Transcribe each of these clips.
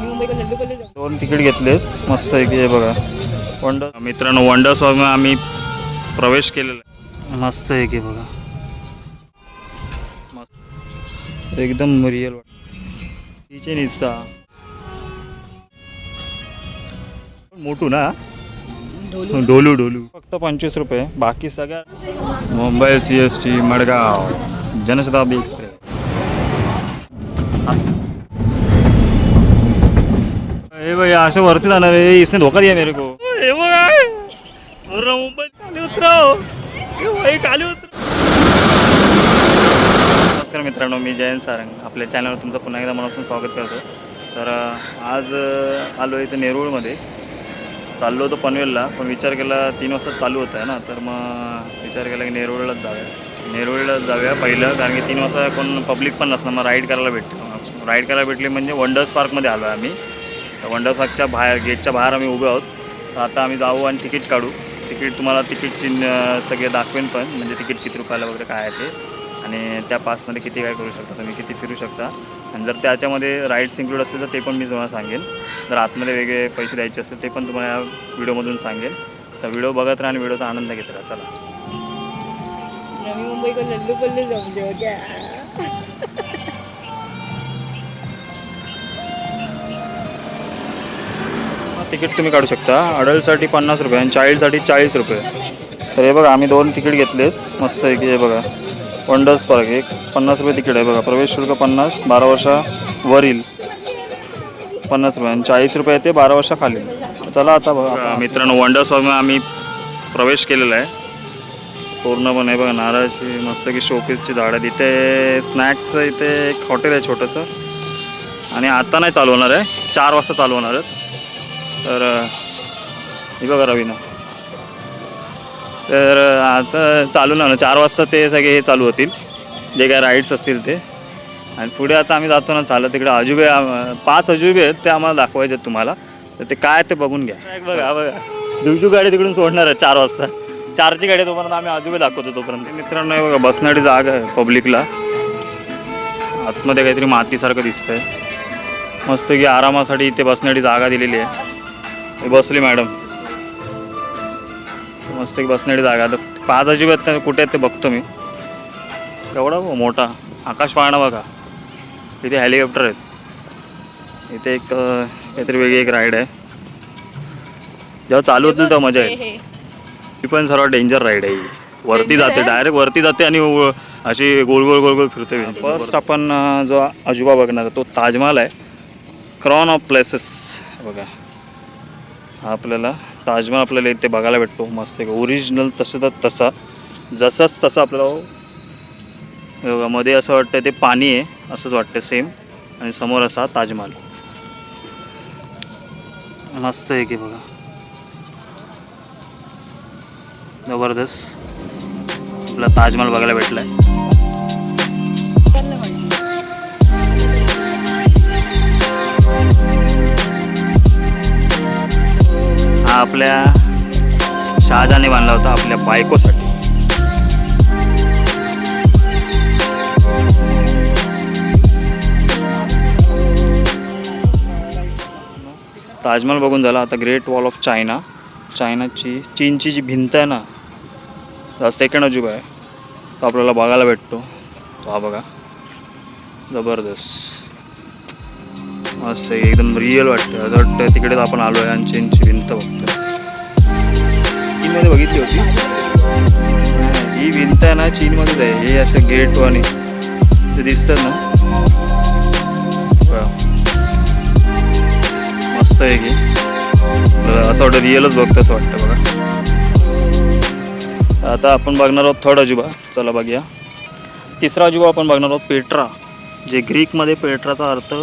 दोन तिकीट घेतलेत मस्त आहे की हे बघा वंडर मित्रांनो वंडर स्वामी आम्ही प्रवेश केलेला आहे मस्त आहे की बघा मस्त एकदम रिअल तिचे निस्ता मोठू ना डोलू डोलू फक्त 25 रुपये बाकी सगळ्या मुंबई CST मडगाव जनशताब्दी एक्सप्रेस ए भाई अशा वरती जाणार आहे इसने धोका दिया मेरे को ए बघा मुंबईत खाली उतराव भाई खाली उतर नमस्कार मित्रांनो मी जयंत सारंग आपल्या चॅनलवर तुमचं पुन्हा एकदा मनापासून स्वागत करतो तर आज आलो इथं नेरूळमध्ये चाललो होतो पनवेलला पण विचार केला 3 वाजता चालू होतं आहे ना तर मग विचार केला की नेरूळलाच जाऊया पहिलं कारण की 3 वाजता कोण पब्लिक पण नसणार मग राईड करायला भेटली म्हणजे वंडर्स पार्कमध्ये आलो आहे आम्ही वंडर पार्कच्या बाहेर गेटच्या बाहेर आम्ही उभे आहोत तर आता आम्ही जाऊ आणि तिकीट काढू तिकीट तुम्हाला तिकीटची सगळे दाखवेन पण म्हणजे तिकीट किती रुपयाला वगैरे काय आहे ते आणि त्या पासमध्ये किती काय करू शकता तुम्ही किती फिरू शकता आणि जर त्याच्यामध्ये राईड्स इन्क्लूड असतील तर ते पण मी तुम्हाला सांगेन जर आतमध्ये वेगळे पैसे द्यायचे असतील ते पण तुम्हाला या व्हिडिओमधून सांगेन तर व्हिडिओ बघत राहा आणि व्हिडिओचा आनंद घेत राहा चला नवी मुंबई को लल्लू पल्लू समझो क्या तिकीट तुम्ही काढू शकता अडल्टसाठी 50 रुपये आणि चाइल्डसाठी 40 रुपये तर हे बघा आम्ही 2 तिकीट घेतलेत मस्त आहे की हे बघा वंडर्स पार्क एक 50 रुपये तिकीट आहे बघा प्रवेश शुल्क 50 12 वर्षावरील 50 रुपये आणि 40 रुपये येते 12 वर्षाखाली चला आता बघा मित्रांनो वंडर्स पार्कमध्ये आम्ही प्रवेश केलेला आहे पूर्णपणे बघा नारळाची मस्त की शोपीसची झाडं आहेत इथे स्नॅक्सचं इथे एक हॉटेल आहे छोटंसं आणि आता नाही चालू होणार आहे 4 वाजता चालू होणार आहेत तर हे बघा रवीना तर आता चालू ना 4 वाजता ते सगळे हे चालू होतील जे काय राईड्स असतील ते आणि पुढे आता आम्ही जातो ना चालत तिकडे अजुबे 5 अजुबे आहेत ते आम्हाला दाखवायचे आहेत तुम्हाला तर ते काय ते बघून घ्या बघा जुजू गाडी तिकडून सोडणार आहे 4 वाजता 4ची गाडी तोपर्यंत आम्ही अजुबे दाखवतो तोपर्यंत मित्रांनो बघा बसण्याची जागा आहे पब्लिकला आतमध्ये काहीतरी मातीसारखं दिसतंय मस्त की आरामासाठी इथे बसण्याची जागा दिलेली आहे बसली मॅडम मस्त की बसण्याची जागा तर 5 अजिबात कुठे आहेत ते बघतो मी एवढा मोठा आकाश पाळणा बघा इथे हेलिकॉप्टर आहेत इथे एक काहीतरी वेगळी एक राईड आहे जेव्हा चालू होती तेव्हा मजा आहे ही पण सर्वात डेंजर राईड आहे वरती जाते डायरेक्ट वरती जाते आणि अशी गोल गोल गोल गोल फिरते फर्स्ट आपण जो अजुबा बघणार तो ताजमहाल आहे क्राउन ऑफ प्लेसेस बघा हा आपल्याला ताजमहाल आपल्याला इथे बघायला भेटतो मस्त आहे ओरिजिनल तसा जसाच तसं आपल्याला बघा मध्ये असं वाटतं ते पाणी आहे असंच वाटतं सेम आणि समोर असा ताजमहाल मस्त आहे की बघा जबरदस्त आपला ताजमहाल बघायला भेटलाय हा आपल्या शहाजहानने बांधला होता आपल्या बायकोसाठी ताजमहाल बघून झाला आता ग्रेट वॉल ऑफ चीनची जी भिंत आहे ना सेकंड अजुबा आहे तो आपल्याला बघायला भेटतो तो हा बघा जबरदस्त मस्त एकदम रिअल वाटतं असं वाटतं तिकडेच आपण आलो आहे आणि चीनची भिंत बघतो चीनमध्ये बघितली होती ही भिंत आहे ना चीनमध्येच आहे हे असं गेट आणि ते दिसतं ना मस्त आहे की असं वाटतं रिअलच बघतं असं वाटतं बघा आता आपण बघणार आहोत थर्ड अजुबा चला बघूया तिसरा अजुबा आपण बघणार आहोत पेट्रा जे ग्रीकमध्ये पेट्राचा अर्थ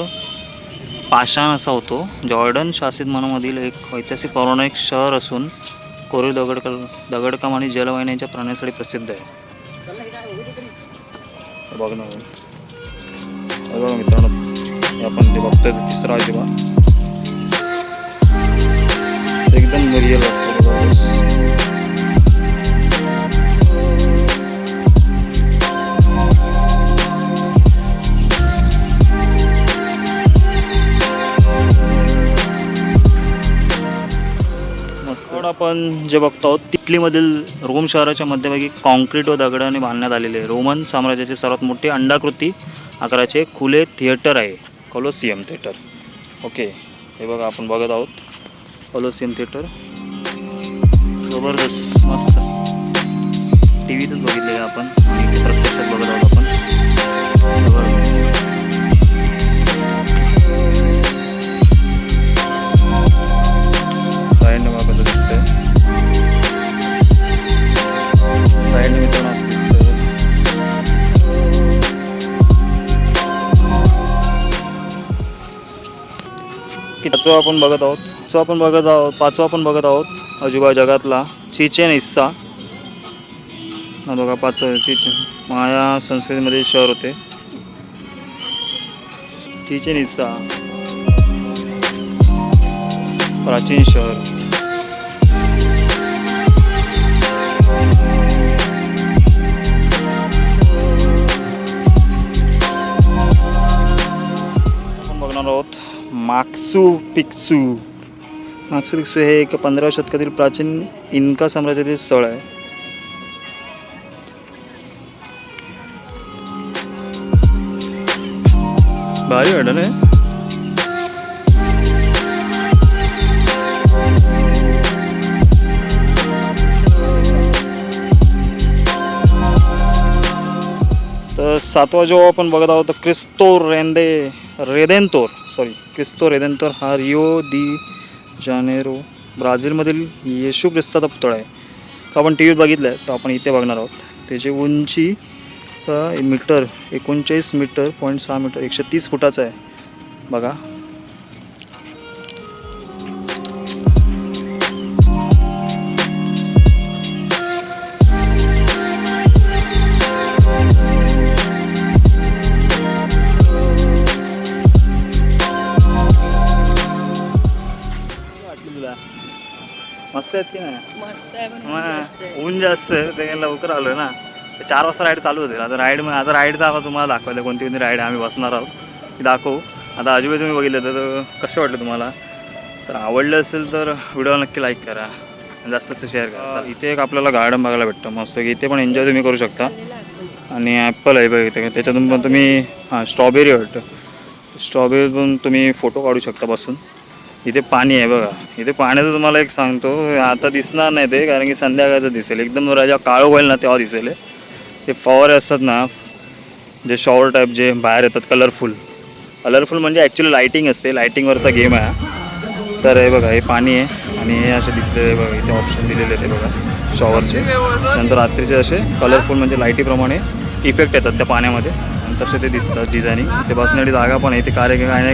पाषाण असा होतो जॉर्डन शासित मनामधील एक ऐतिहासिक पौराणिक शहर असून कोरीव दगडकाम आणि जलवाहिन्यांच्या प्राण्यासाठी प्रसिद्ध आहे बघणार बघा मित्रांनो आपण ते बघतोय तिसरा अजुबा एकदम रिअल वाटतं आपण जे बघतो आहोत इटलीमधील रोम शहराच्या मध्यभागी कॉन्क्रीट व दगडाने बांधण्यात आलेले रोमन साम्राज्याचे सर्वात मोठे अंडाकृती आकाराचे खुले थिएटर आहे, कोलोसियम थिएटर. ओके, हे बघा आपण बघत आहोत कोलोसियम थिएटर. जबरदस्त, मस्त. टी व्हीतच बघितले आपण आणि प्रत्यक्षात बघत आहोत आपण. जबरदस्त. साईडने बघा कसं दिसतंय. साईडने मित्रांनो असं दिसतंय. पाचवा आपण बघत आहोत अजूबा जगातला चिचेन इत्सा. हा बघा पाचवा चिचेन माया संस्कृतीमध्ये शहर होते चिचेन इत्सा, प्राचीन शहर. आपण बघणार आहोत माक्सू पिक्सू हे एक 15व्या शतकातील प्राचीन इन्का साम्राज्यातील स्थळ आहे. भारी वाटलं ना. तर सातवा जो आपण बघत आहोत क्रिस्तो रेदेंतोर हा रिओ दी जानेरो ब्राझीलमधील येशू ख्रिस्ताचा पुतळा आहे. तो आपण टी व्हीत बघितलं आहे, तर आपण इथे बघणार आहोत. त्याची उंची मीटर 39 मीटर 0.6 मीटर 130 फुटाचा आहे. बघा मस्त आहेत की नाही. मस्त आहे पण ऊन जास्त आहे ते लवकर आलो ना. 4 वाजता राईड चालू होते. आता राईडचा आता तुम्हाला दाखवायला कोणती राईड आम्ही बसणार आहोत ती दाखवू. आता अजिबात तुम्ही बघितलं तर कसं वाटलं तुम्हाला. तर आवडलं असेल तर व्हिडिओ नक्की लाईक करा, जास्त शेअर करा. इथे एक आपल्याला गार्डन बघायला भेटतं मस्त. इथे पण एन्जॉय तुम्ही करू शकता. आणि ॲपल आहे बघ इथे, त्याच्यातून पण तुम्ही स्ट्रॉबेरी वाटतं. स्ट्रॉबेरी पण तुम्ही फोटो काढू शकता बसून. इथे पाणी आहे बघा. इथे पाण्याचं तुम्हाला एक सांगतो, आता दिसणार नाही ते कारण की संध्याकाळचं दिसेल. एकदम राजा काळं होईल ना तेव्हा दिसेल. ते फवारे असतात ना जे शॉवर टाईप जे बाहेर येतात कलरफुल म्हणजे ॲक्च्युली लाईटिंग असते. लाईटिंगवरचा गेम आहे. तर हे बघा हे पाणी आहे आणि हे असे दिसते बघा. इथे ऑप्शन दिलेले ते बघा शॉवरचे. नंतर रात्रीचे असे कलरफुल म्हणजे लाईटीप्रमाणे इफेक्ट येतात त्या पाण्यामध्ये आणि तसे ते दिसतात डिझायनिंग. ते बसण्याची जागा पण आहे. इथे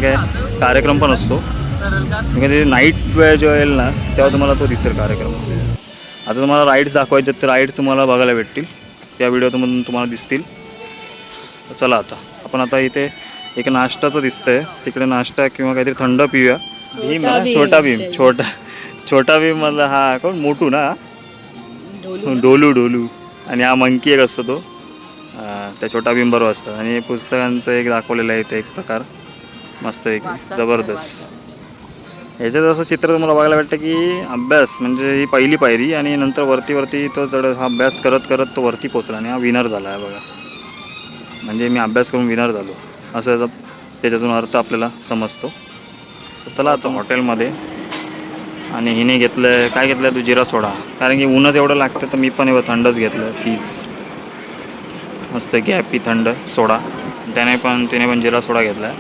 काय कार्यक्रम पण असतो. म्हणजे नाईट वेळ जेव्हा येईल ना तेव्हा तुम्हाला तो दिसेल कार्यक्रम. आता तुम्हाला राईड्स दाखवायचे तर राईड्स तुम्हाला बघायला भेटतील त्या व्हिडिओमधून तुम्हाला दिसतील. चला आता आपण इथे एक नाश्ताचं दिसतंय. तिकडे नाश्ता किंवा काहीतरी थंड पिऊया. छोटा भीम मधला हा कोण मोठू ना डोलू आणि हा मंकी एक असतो तो त्या छोटा भीम बरोबर असतं. आणि पुस्तकांचं एक दाखवलेलं आहे इथे एक प्रकार मस्त एक जबरदस्त. ह्याच्यात असं चित्र तुम्हाला बघायला भेटतं की अभ्यास म्हणजे ही पहिली पायरी आणि नंतर वरती तो हा अभ्यास करत तो वरती पोचला आणि हा विनर झाला आहे बघा. म्हणजे मी अभ्यास करून विनर झालो असं त्याच्यातून अर्थ आपल्याला समजतो. चला आता हॉटेलमध्ये. आणि हिने घेतलं काय घेतलं तू जिरा सोडा कारण की ऊनच एवढं लागतं तर मी पण थंडच घेतलं. फीज मस्त गॅपी थंड सोडा. तिने पण जिरा सोडा घेतला आहे.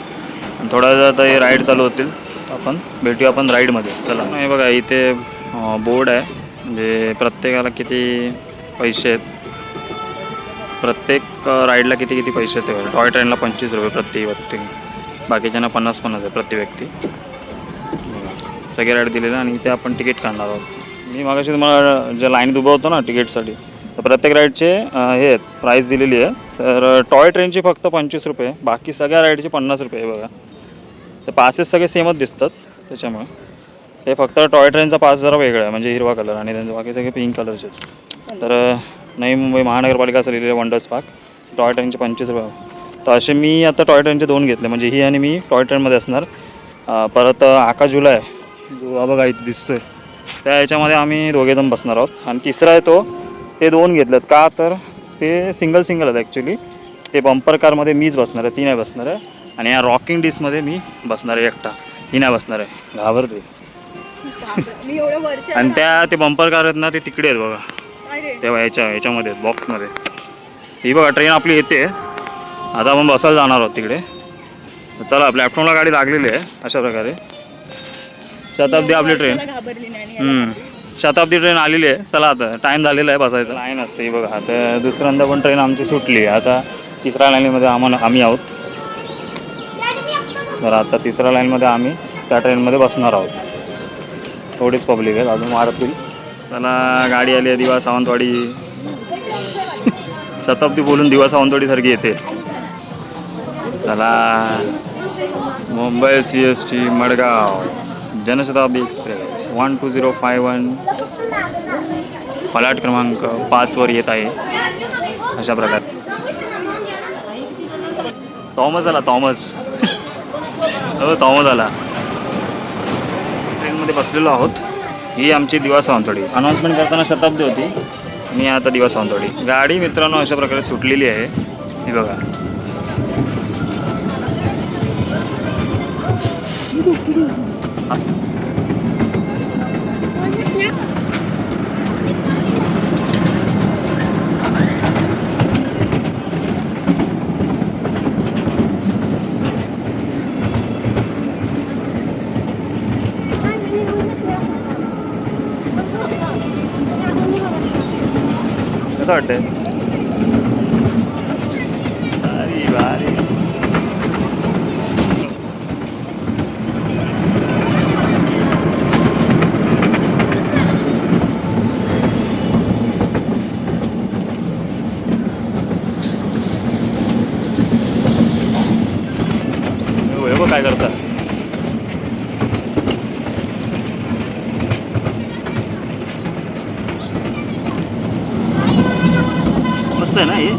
आणि थोडा वेळ आता हे राईड चालू होतील आपण भेटूया आपण राईडमध्ये. चला हे बघा इथे बोर्ड आहे म्हणजे प्रत्येकाला किती पैसे आहेत. प्रत्येक राईडला किती पैसे आहेत. टॉय ट्रेनला 25 रुपये प्रति व्यक्ती. बाकीच्यांना 50 आहे प्रति व्यक्ती. सगळे राईड दिलेलं आणि इथे आपण तिकीट काढणार आहोत. मी मागाशी तुम्हाला ज्या लाईनीत उभं होतो ना तिकीटसाठी तर प्रत्येक राईडचे हे आहेत प्राईस दिलेली आहे. तर टॉय ट्रेनची फक्त 25 रुपये. बाकी सगळ्या राईडचे 50 रुपये आहे बघा. ते पासेस सगळे सेमच दिसतात त्याच्यामुळे. हे फक्त टॉय ट्रेनचा पास जरा वेगळा आहे म्हणजे हिरवा कलर आणि त्यांचे बाकी सगळे पिंक कलरचे आहेत. तर नवी मुंबई महानगरपालिका असं लिहिलेलं वंडर्स पार्क. टॉय ट्रेनचे 25 रुपये. तर असे मी आता टॉय ट्रेनचे 2 घेतले म्हणजे ही आणि मी टॉय ट्रेनमध्ये असणार. परत आकाश झुला आहे जो बघा इथे दिसतोय त्या याच्यामध्ये आम्ही दोघेजण बसणार आहोत. आणि तिसरा आहे तो, ते 2 घेतलेत का तर ते सिंगल आहेत ॲक्च्युली. ते बंपर कारमध्ये मीच बसणार आहे, ती नाही बसणार आहे. आणि या रॉकिंग डिस्कमध्ये मी बसणार आहे एकटा, ही नाही बसणार आहे, घाबरते. मी एवढं वरच्या आणि ते बंपर कार आहेत ना, ते तिकडे आहेत बघा, काय रे? तेव्हा याच्यामध्ये बॉक्समध्ये. ही बघा ट्रेन आपली येते, आता आपण बसायला जाणार आहोत तिकडे. चला प्लॅटफॉर्मला गाडी लागलेली आहे अशा प्रकारे. शताब्दी आपली ट्रेन, घाबरली नाही आणि याला शताब्दी ट्रेन आलेली आहे. चला आता टाईम झालेला आहे बसायचं. लाईन असते ही बघा. आता दुसऱ्यांदा पण ट्रेन आमची सुटली आहे. आता तिसऱ्या लाईनमध्ये आम्ही आहोत. तर आता तिसऱ्या लाईनमध्ये आम्ही त्या ट्रेनमध्ये बसणार आहोत. थोडीच पब्लिक आहे, अजून वाढतील. चला गाडी आली आहे दिवा सावंतवाडी. शताब्दी बोलून दिवा सावंतवाडीसारखी येते. चला मुंबई CST मडगाव जनशताब्दी एक्सप्रेस 12051 फलाट क्रमांक 5 वर येत आहे अशा प्रकारे. थॉमस आला, थॉमस आला. ट्रेनमध्ये बसलेलो आहोत. ही आमची दिवा सावंतवाडी. अनाऊन्समेंट करताना शताब्दी होती, मी आता दिवा सावंतवाडी. गाडी मित्रांनो अशा प्रकारे सुटलेली आहे, ही बघा. कसं वाटतंय? भारी भारी. काय करता? मस्त आहे ना हे.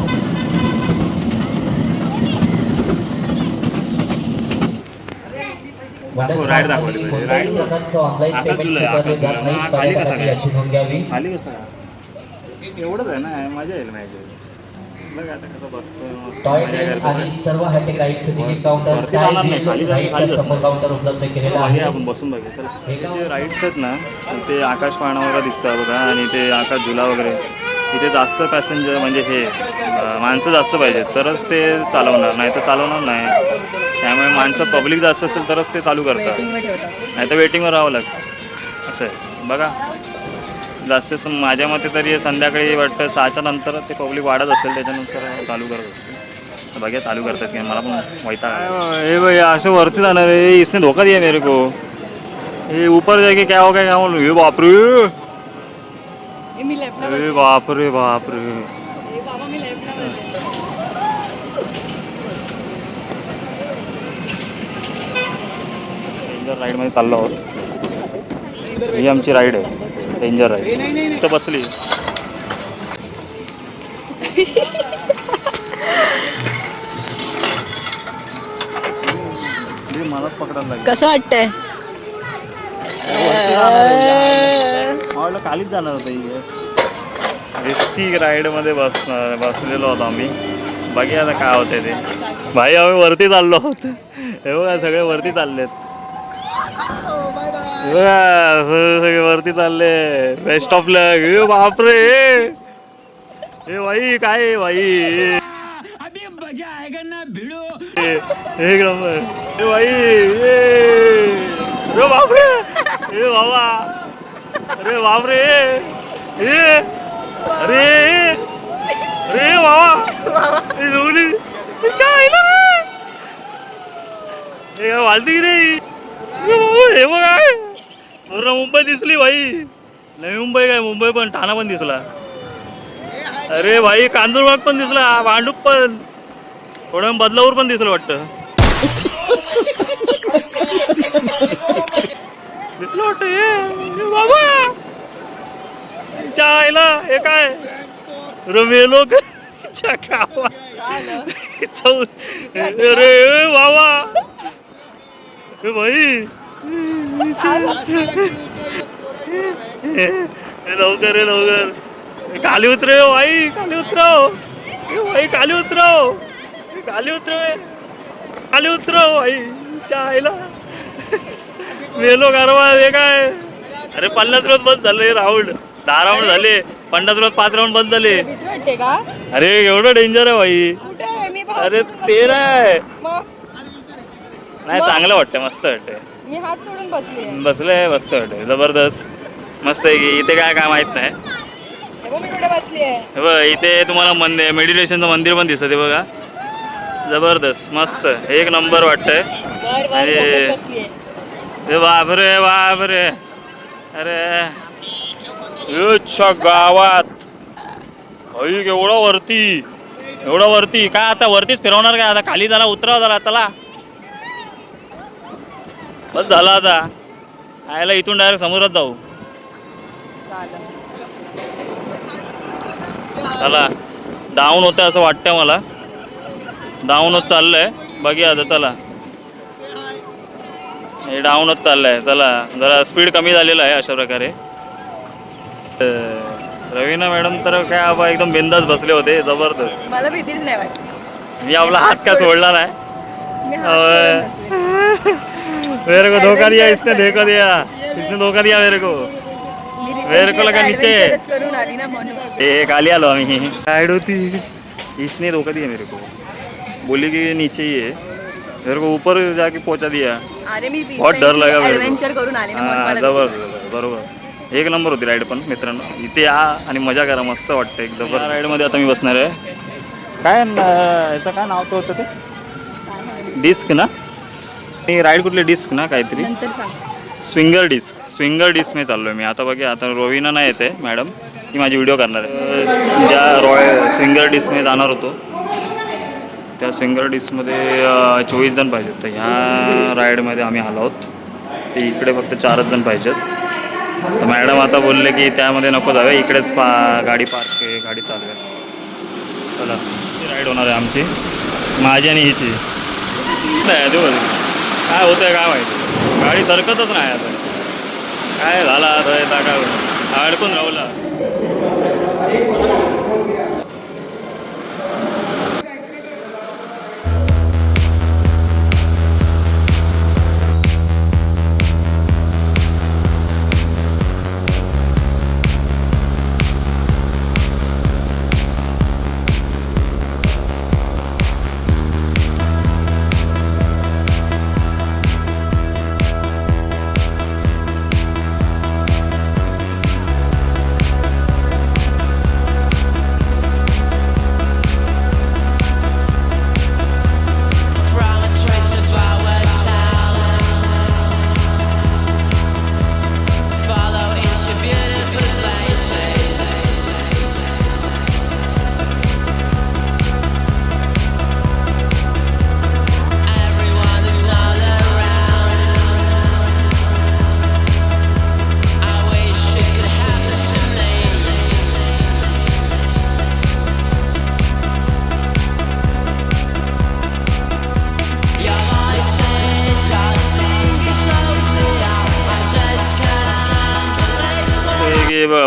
राईड दाखवली पाहिजे. राईड खाली कसा काय? खाली कसं एवढंच आहे ना, मजा येईल माहिती. बघ आता कसं बसतो. आणि सर्व हॅटिक राईडचे तिकीट काउंटर समोर काउंटर उपलब्ध केलेलं आहे. आपण बसून बघूया. चल जे राईड्स आहेत ना, ते आकाश पाळणा वगैरे दिसतं बघा. आणि ते आकाश झुला वगैरे. इथे जास्त पॅसेंजर म्हणजे हे माणसं जास्त पाहिजेत तरच ते चालवणार, नाही तर चालवणार नाही. त्यामुळे माणसं पब्लिक जास्त असेल तरच ते चालू करतात, नाही तर वेटिंगवर राहावं लागतं. असं आहे बघा. जास्त माझ्या मते तरी संध्याकाळी वाटतं 6च्या नंतर ते पब्लिक वाढत असेल, त्याच्यानुसार चालू करत असेल. बघा चालू करतात की मला पण वैताग. हे भाई असं वरती जाणार आहे, इसने धोका दिया मेरे को. हे ऊपर जाके क्या होगा क्या बोलूं. हे बापरे, मी लेफ्टला हे बापरे बापरे. बाबा मी लेफ्टला डेंजर राईडमध्ये चाललो आहोत. ही आमची राईड आहे, डेंजर राईड. इथं बसली. मलाच पकडायला लागेल. कसं वाटतंय? मला खालीच जाणार होतं. रिस्की राईडमध्ये बसलेलो होतो आम्ही. बघूया आता काय होते ते. भाई आम्ही वरती चाललो आहोत. हे बघा सगळे वरती चाललेत. सगळे वरती चालले. बेस्ट ऑफ लक. हे बापरे, हे भाई काय भाई. एक नंबर. हे भाई, हे बापरे, हे बाबा, अरे बापरे, हे अरे अरे बाबा, हे धुली हे वालती रे. हे बघ पूर्ण मुंबई दिसली भाई. नवी मुंबई काय, मुंबई पण, ठाणा पण दिसला. अरे भाई कांजूरबाग पण दिसला, भांडूप पण, थोडं बदलापूर पण दिसलं वाटतं. दिसलं वाटतं हे बाबा. चायला हे काय रमेलो अरे बाबा, हे भाई लवकर रे लवकर, खाली उतरे हो भाई, खाली उतरो भाई, खाली उतरो, खाली उतरो, खाली उतरो भाई, चायला मेलो गारवा हे काय. अरे 50 रोज बंद झाले राऊंड, 10 राऊंड झाले, 50 रोज 5 राऊंड बंद झाले. भीती वाटते का? अरे एवढं डेंजर आहे भाई. कुठे आहे? मी हात अरे सोडून ते नाही मग नाही, चांगलं वाटतं, मस्त वाटतंय. मी हात सोडून बसली आहे. बसलंय, मस्त वाटतंय, जबरदस्त मस्त आहे की. इथे काय काय माहित नाही. हे बघ मी कुठे बसली आहे. हे बघ इथे तुम्हाला मंदिर, मेडिटेशनचं मंदिर पण दिसतं, ते बघा, जबरदस्त मस्त एक नंबर वाटतंय. वर वर अरे. फोटोत बसली आहे. ए बापरे बापरे, अरे अच्छा गावात भाई एवढं वरती, एवढं वरती काय, आता वरतीच फिरवणार काय, आता खाली जरा उतराव जरा, चला बस झालं आता. आयला इथून डायरेक्ट समुद्रात जाऊ, चालेल. चला. डाऊन होतं असं वाटतं मला, डाऊन होत चाललंय, बघूया आता, चला. हे डाऊनच चाललंय, चला जरा स्पीड कमी झालेला आहे अशा प्रकारे. रवीना मॅडम तर काय बाबा एकदम बिंदास बसले होते, जबरदस्त. मला भीतीच नाही वाटत. मी आपला हात का सोडला नाही. मी हात सोडून बसली. मेरे को धोखा दिया इसने, धोखा दिया इसने, धोखा दिया मेरे को. मी मेरे को लगा नीचे. adventurous करून आली ना म्हणून. एक आली आलो आम्ही, साइड होती, इसने धोखा दिया मेरे को, बोली कि नीचे ही है, मेरे को ऊपर जाके पहुंचा दिया. अरे मी बहुत डर लगा मेरे को. ॲडव्हेंचर करून आली ना म्हणून मला जबरदस्त, बरोबर, एक नंबर होती राईड. पण मित्रांनो इथे या आणि मजा करा, मस्त वाटतं एकदम. राईडमध्ये आता मी बसणार आहे. काय याचं काय नाव होतं ते, डिस्क ना, राईड कुठली डिस्क ना काहीतरी, नंतर सांग. स्विंगर डिस्क, स्विंगर डिस्कने चाललो आहे मी आता. बघा आता रोविना नाही येते मॅडम, ती माझी व्हिडिओ करणार आहे. ज्या स्विंगर डिस्कने जाणार होतो त्या स्विंगर डिस्कमध्ये 24 जण पाहिजेत, तर ह्या राईडमध्ये आम्ही आलो आहोत. ते इकडे फक्त 4च जण पाहिजेत. तर मॅडम आता बोलले की त्यामध्ये नको जावे, इकडेच गाडी पार्क आहे, गाडी चालू आहे. चला ही राईड होणार आहे आमची, माझी आणि हिची. नाही देऊ काय होतं आहे काय माहिती, गाडी सरकतच नाही आता, काय झाला आता, काय अडकून राहला.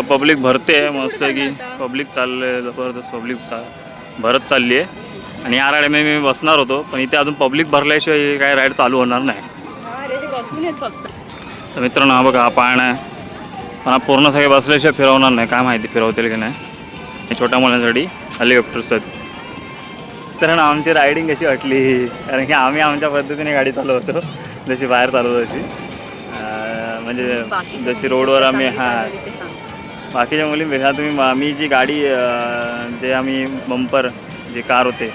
पब्लिक भरते आहे मस्त की, पब्लिक चाललं आहे जबरदस्त, पब्लिक भरत चालली आहे. आणि या राईडमध्ये मी बसणार होतो, पण इथे अजून पब्लिक भरल्याशिवाय काय राईड चालू होणार नाही. तर मित्रांनो हा बघा, हा पाळणा आहे, पण हा पूर्ण सगळे बसल्याशिवाय फिरवणार नाही, काय माहिती फिरवतील की नाही. छोट्या मुलांसाठी हेलिकॉप्टर्स आहेत. तर आमची रायडिंग कशी वाटली, कारण की आम्ही आमच्या पद्धतीने गाडी चालवतो, जशी बाहेर चालवतो तशी, म्हणजे जशी रोडवर आम्ही, हां बाकीच्या मुलींपेक्षा तुम्ही, मी जी गाडी जे आम्ही बंपर जे कार होते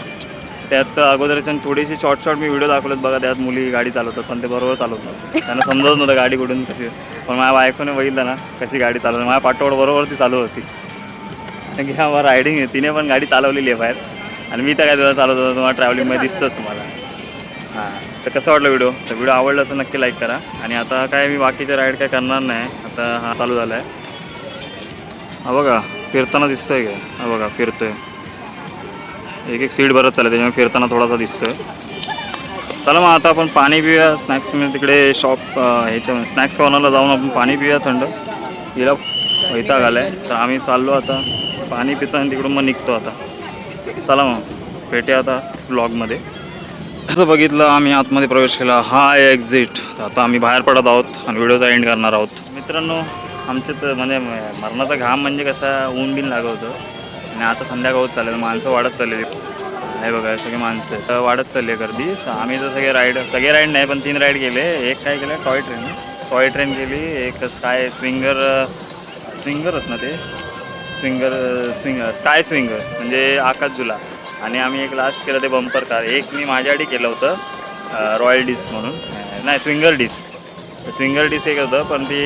त्यात अगोदरच्या थोडीशी शॉर्ट मी व्हिडिओ दाखवलेत बघा, त्यात मुली गाडी चालवतात, पण ते बरोबर चालवतात, त्यांना समजत नव्हतं गाडी कुठून कशी. पण माझ्या बायकोने बघितलं ना कशी गाडी चालवली, माझ्या पाठोड बरोबर ती चालू होती, कारण की हा रायडिंग आहे, तिने पण गाडी चालवलेली आहे बाहेर, आणि मी तर काय तुला चालवत होतो, तुम्हाला ट्रॅव्हलिंगमध्ये दिसतंच तुम्हाला. हां, तर कसं वाटलं व्हिडिओ, तर व्हिडिओ आवडला तर नक्की लाईक करा. आणि आता काय मी बाकीचे राईड काय करणार नाही, आता हा चालू झाला आहे, हा बघा फिरताना दिसतोय काय, हा बघा फिरतोय, एक सीट भरत चाललं, त्याच्यामुळे फिरताना थोडासा दिसतोय. चला मग आता आपण पाणी पिऊया, स्नॅक्स तिकडे शॉप ह्याच्या स्नॅक्स कॉर्नरला जाऊन आपण पाणी पिऊया थंड, हिला वैताग आलाय तर आम्ही चाललो आता पाणी पितो आणि तिकडून मग निघतो आता. चला मग भेटूया आता नेक्स्ट ब्लॉगमध्ये. असं बघितलं आम्ही आतमध्ये प्रवेश केला, हा आहे एक्झिट. आता आम्ही बाहेर पडत आहोत आणि व्हिडिओचा एंड करणार आहोत. मित्रांनो आमचे तर म्हणजे मरणाचा घाम म्हणजे कसा ऊन बिन लागत होतं आणि आता संध्याकाळ होत चालेल, माणसं वाढत चाललेली आहे बघा. सगळी माणसं तर वाढत चालली आहे गर्दी. तर आम्ही तर सगळे राईड नाही पण 3 राईड केले. एक काय केलं टॉय ट्रेन केली, एक स्विंगरच ना ते स्काय स्विंगर म्हणजे आकाश झुला, आणि आम्ही एक लास्ट केलं ते बंपर कार. एक मी माझ्यासाठी केलं होतं रॉयल डिस्क म्हणून, नाही स्विंगर डिस्क एक होतं, पण ती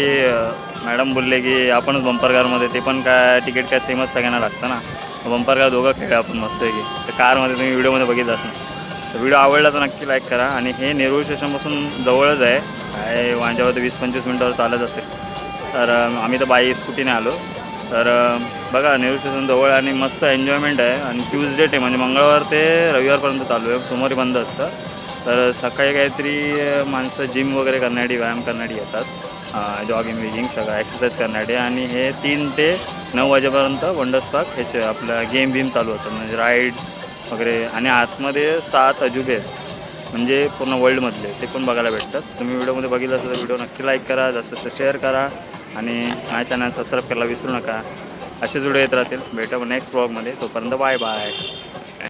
मॅडम बोलले की आपणच बंपर कारमध्ये, ते पण काय तिकीट काय सेमच सगळ्यांना लागतं ना, बंपर कार दोघं खेळ आपण मस्त आहे की. तर कारमध्ये तुम्ही व्हिडिओमध्ये बघितलं असणार. तर व्हिडिओ आवडला तर नक्की लाईक करा. आणि हे नेरूळ स्टेशनपासून जवळच आहे, काय माझ्यावर 20-25 मिनटावर चालत असेल. तर आम्ही तर स्कूटीने आलो. तर बघा नेरूळ स्टेशन जवळ आणि मस्त एन्जॉयमेंट आहे. आणि ट्यूजडे ते म्हणजे मंगळवार ते रविवारपर्यंत चालू आहे, सोमवारी बंद असतं. तर सकाळी काहीतरी माणसं जिम वगैरे करण्यासाठी, व्यायाम करण्यासाठी येतात, जॉगिंग सगळं एक्सरसाइज करण्यासाठी. आणि हे 3 ते 9 वाजेपर्यंत वंडर्स पार्क ह्याचे आपल्या गेम चालू होतात, म्हणजे राईड्स वगैरे. आणि आतमध्ये 7 अजुबे आहेत म्हणजे पूर्ण वर्ल्डमधले, ते पण बघायला भेटतात. तुम्ही व्हिडिओमध्ये बघितलं असेल तर व्हिडिओ नक्की लाईक करा, जास्त शेअर करा आणि माझ्या चॅनल सबस्क्राईब करायला विसरू नका. असेच व्हिडिओ येत राहतील. भेटा नेक्स्ट ब्लॉगमध्ये. तोपर्यंत बाय बाय.